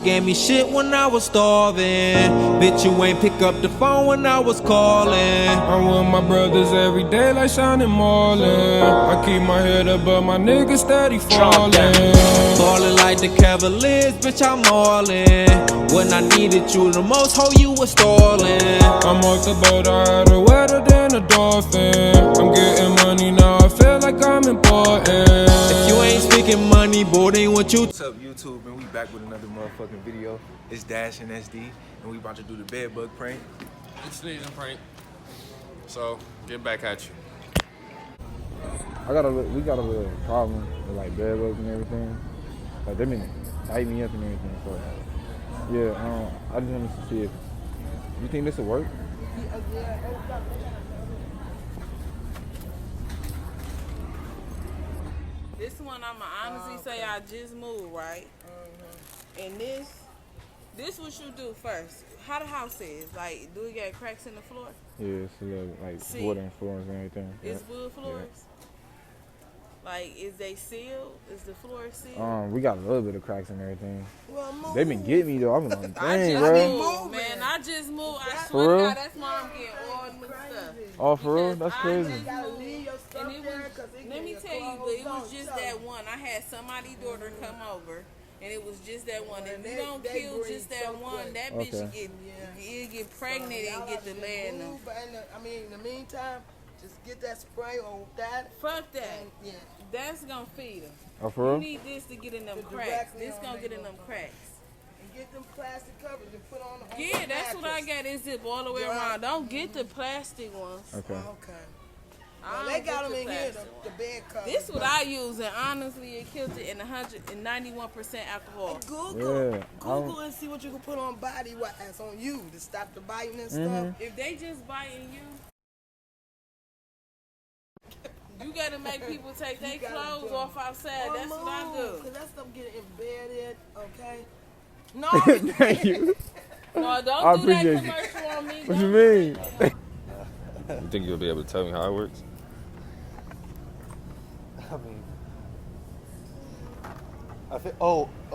Gave me shit when I was starving. Bitch, you ain't pick up the phone when I was calling. I'm with my brothers every day like Sean and Marlon. I keep my head up, but my niggas steady falling. Ballin' like the Cavaliers, bitch, I'm all in. When I needed you the most, ho, you was stalling. I'm off the boat, I had her wetter than a dolphin. I'm getting money now, I feel like I'm important. If you ain't speaking money, boy, ain't what you. What's up, YouTube? And we back with another motherfucking video. It's Dash and SD, and we about to do the bed bug prank. It's sneezing prank. So, get back at you. We got a little problem with like bed bugs and everything. Like they've been biting me up and everything. So yeah, I just wanted to see if you think this will work. This one I'ma honestly say I just moved, right? And this what you do first. How the house is? Like, do it got cracks in the floor? Yeah, it's a little like wood and floors and everything. It's wood floors? Yeah. Like, is they sealed? Is the floor sealed? We got a little bit of cracks and everything. Well, they been getting me though. I've been on the thing, bro. Man, I just moved. I swear to God, that's why I'm getting all new stuff. Oh, for real? That's crazy. And it was, let me tell you, but it was just that one. I had somebody's daughter come over, and it was just that one. If you don't kill just that one, that bitch get pregnant and get the land. I mean, in the meantime, just get that spray on that. Fuck that. Yeah. That's gonna feed them. Oh, for real? You need this to get in them cracks. This gonna get in them cracks. And get them plastic covers and put on the Yeah, that's what I got. Is zip all the way around. Don't get the plastic ones. Okay. Well, they got them in here, the bed covers. This is what I use, and honestly, it killed it in 191% alcohol. Google and see what you can put on body wax on you to stop the biting and stuff. If they just biting you, you gotta make people take their clothes off outside. That's what I do. Cause that stuff get embedded, okay? No. Thank you. No, don't do that commercial on me. What you mean? You think you'll be able to tell me how it works? I mean,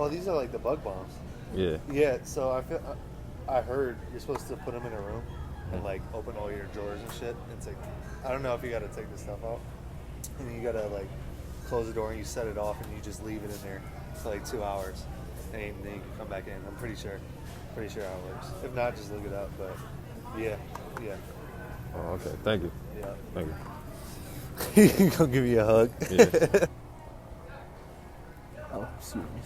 these are like the bug bombs. Yeah. Yeah. So I heard you're supposed to put them in a room and like open all your drawers and shit. It's like, I don't know if you got to take this stuff out, and then you gotta like close the door and you set it off and you just leave it in there for like 2 hours, and then you can come back in. I'm pretty sure how it works. If not, just look it up. But yeah. Oh, okay. Thank you. Yeah. Thank you. He's gonna give you a hug. Yeah. Oh, excuse me.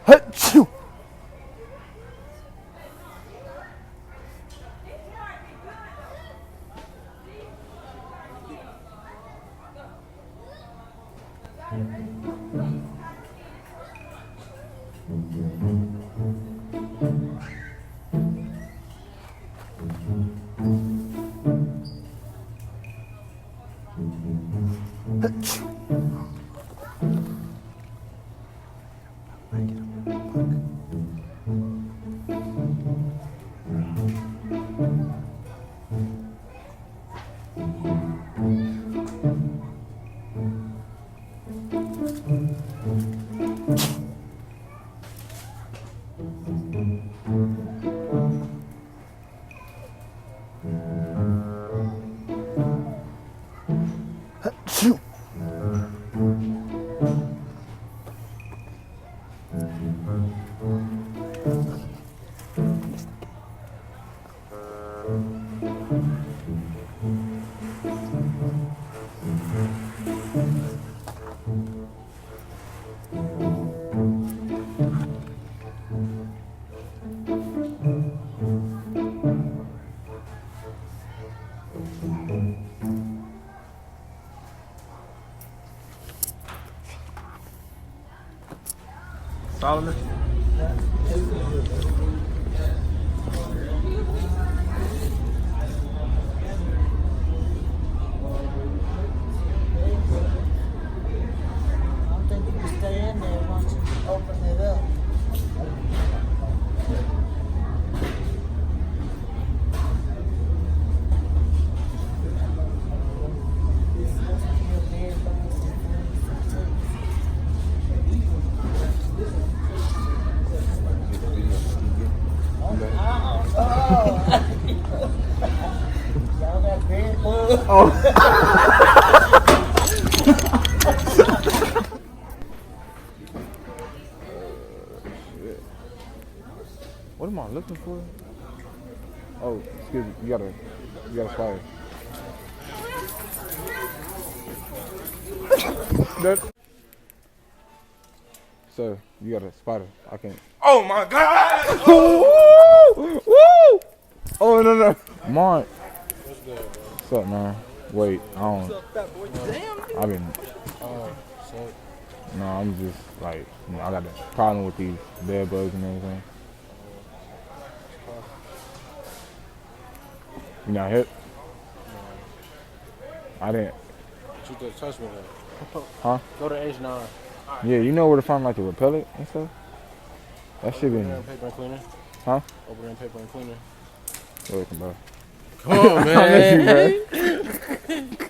Achoo! Solomon? looking for? Oh, excuse me. You got a spider. Sir, you got a spider. I can't. Oh my God! Woo! Woo! Oh no. Mark. What's up, man? Wait, I don't. What's up, fat boy? Damn. I've been. No, I'm just like, I got a problem with these bed bugs and everything. You not hip? I didn't. You just touch me though. Huh? Go to H9. Yeah, you know where to find like the repellent and stuff? That shit been. Paper and cleaner. Huh? Over there in paper and cleaner. Welcome, bro. Come on, man. I miss you, bro.